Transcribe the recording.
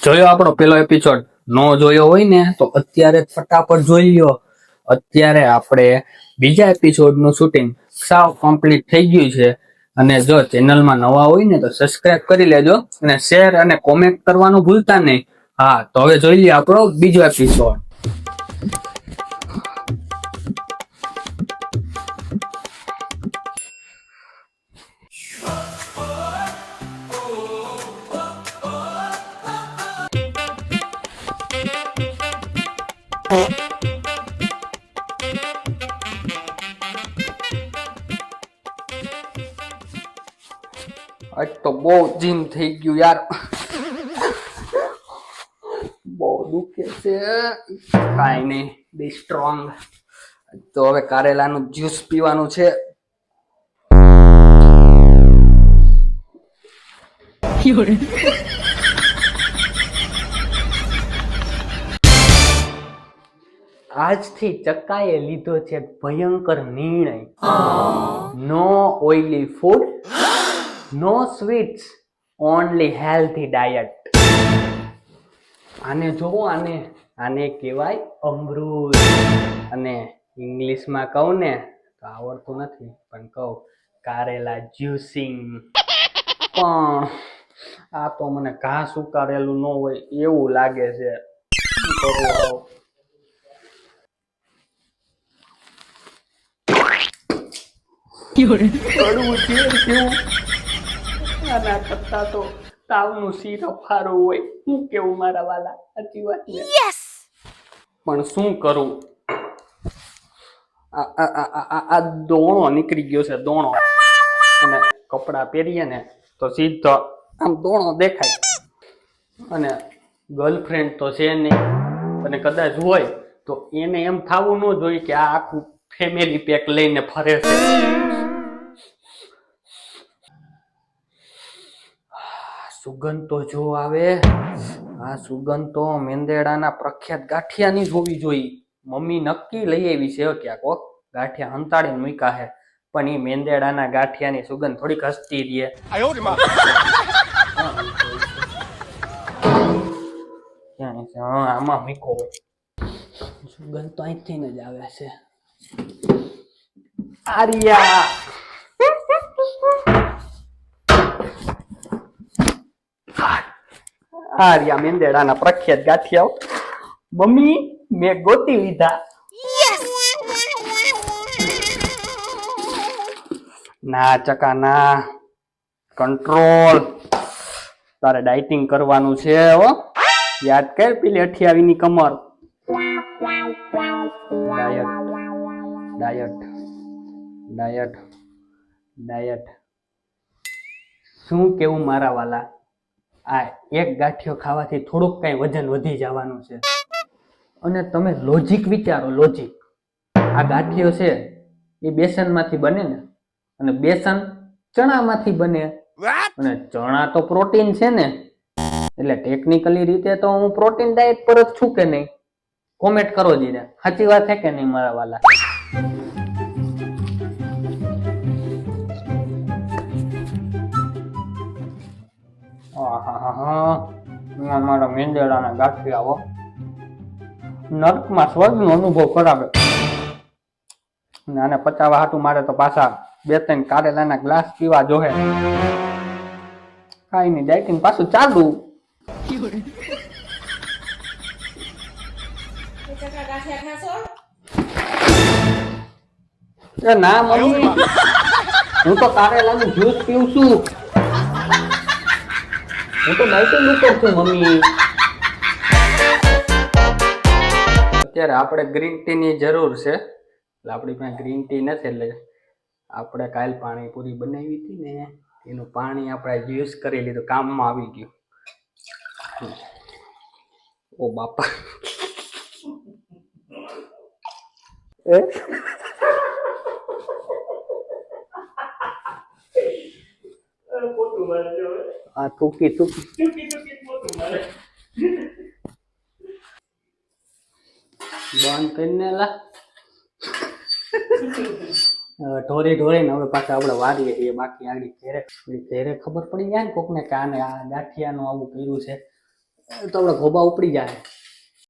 જોયો આપણો પેલો એપિસોડ નો જોયો હોય ને તો અત્યારે ફટાફટ જોઈ લ્યો. અત્યારે આપણે બીજા એપિસોડ નું શૂટિંગ સાવ કમ્પ્લીટ થઈ ગયું છે. અને જો ચેનલમાં નવા હોય ને તો સબસ્ક્રાઇબ કરી લેજો અને શેર અને કોમેન્ટ કરવાનું ભૂલતા નહીં. હા, તો હવે જોઈ લઈએ આપણો બીજો એપિસોડ. આજ તો બહુ જીમ થઈ ગયું યાર, બહુ દુખે છે. કાંઈ નહીં, બી સ્ટ્રોંગ. તો હવે કારેલાનું જ્યુસ પીવાનું છે. આજથી ચક્કાએ લીધો છે ભયંકર નિર્ણય. નો ઓઇલી ફૂડ, નો સ્વીટ્સ, ઓનલી હેલ્ધી ડાયટ. આને જોવો, આને કહેવાય અમૃત. અને ઇંગ્લિશમાં કહું ને તો આવડતું નથી પણ કહું કારેલા જ્યુસિંગ. પણ આ તો મને ઘાસ ઉકાળેલું ન હોય એવું લાગે છે. કડવું છે કેવું? આના કરતા તો તાવનું સિરપ સારું હોય. હું કેવું મારા વાલા, સાચી વાત ને? પણ શું કરું, આ દોણો નીકળી ગયો છે, દોણો. અને કપડા પહેરીએ ને તો સીધો આમ દોણો દેખાય. અને ગર્લફ્રેન્ડ તો છે નહીં, અને કદાચ હોય તો એને એમ થવું ન જોઈએ કે આ આખું ફેમિલી પેક લઈને ફરે છે. સુગંધ તો જો આવે, આ સુગંધ તો મેંદેડાના પ્રખ્યાત ગાંઠિયાની જ હોવી જોઈએ. મમ્મી નક્કી લઈ આવી છે ક્યાંક ગાંઠિયા હંતાડીને મૂક્યા છે, પણ એ મેંદેડાના ગાંઠિયાની સુગંધ થોડીક હસતી રહે. આમાં મીકો હોય, સુગંધ તો અહીંથી જ આવે છે. આર્યા આર્યા મેંદેડાના પ્રખ્યાત ગાંઠિયાઓ મમ્મી મેં ગોતી લીધા. ના ચકા ના, કંટ્રોલ. તારે ડાયટિંગ કરવાનું છે હો, યાદ કર પેલી 28 ની કમર. Diet diet diet diet. શું કેવું મારા વાલા, આ એક ગાંઠિયો ખાવાથી થોડુંક કઈ વજન વધી જવાનું છે. અને તમે લોજિક વિચારો, લોજિક. આ ગાંઠિયો છે એ બેસનમાંથી બને ને, અને બેસન ચણામાંથી બને, અને ચણા તો પ્રોટીન છે ને, એટલે ટેકનિકલી રીતે તો હું પ્રોટીન ડાયટ પર જ છું કે નહીં? કોમેન્ટ કરો જીને, સાચી વાત છે કે નહીં મારા વાલા? મારા મેંદેડાના ગાંઠિયાઓ નર્કમાં સ્વર્ગનો અનુભવ કરાવે. આને પચાવવા હાટું મારે તો પાછા 2-3 કારેલાના ગ્લાસ પીવા જોહે. કાઈ નહીં, ડાયટિંગ પાછું ચાલુ. ના મમ્મી, હું તો કારેલાનું જ્યુસ પીઉં છું. હું તો ડાયટિંગ ઉપર છું મમ્મી. અત્યારે આપણે ગ્રીન ટી ની જરૂર છે, એટલે આપણી પાસે ગ્રીન ટી નથી, એટલે આપણે કાલ પાણીપુરી બનાવી હતી ને એનું પાણી આપણે યુઝ કરી લીધું, કામમાં આવી ગયું. ઓ બાપા, આ થૂકી બંધ કરીને લા ઢોરી ને હવે પાછા આપણે વારીએ છીએ. બાકી આગળ ઘેરે ખબર પડી જાય ને કોકને કે આને આ ગાંઠિયાનું આવું કર્યું છે, તો આપણે ખોબા ઉપડી જાય.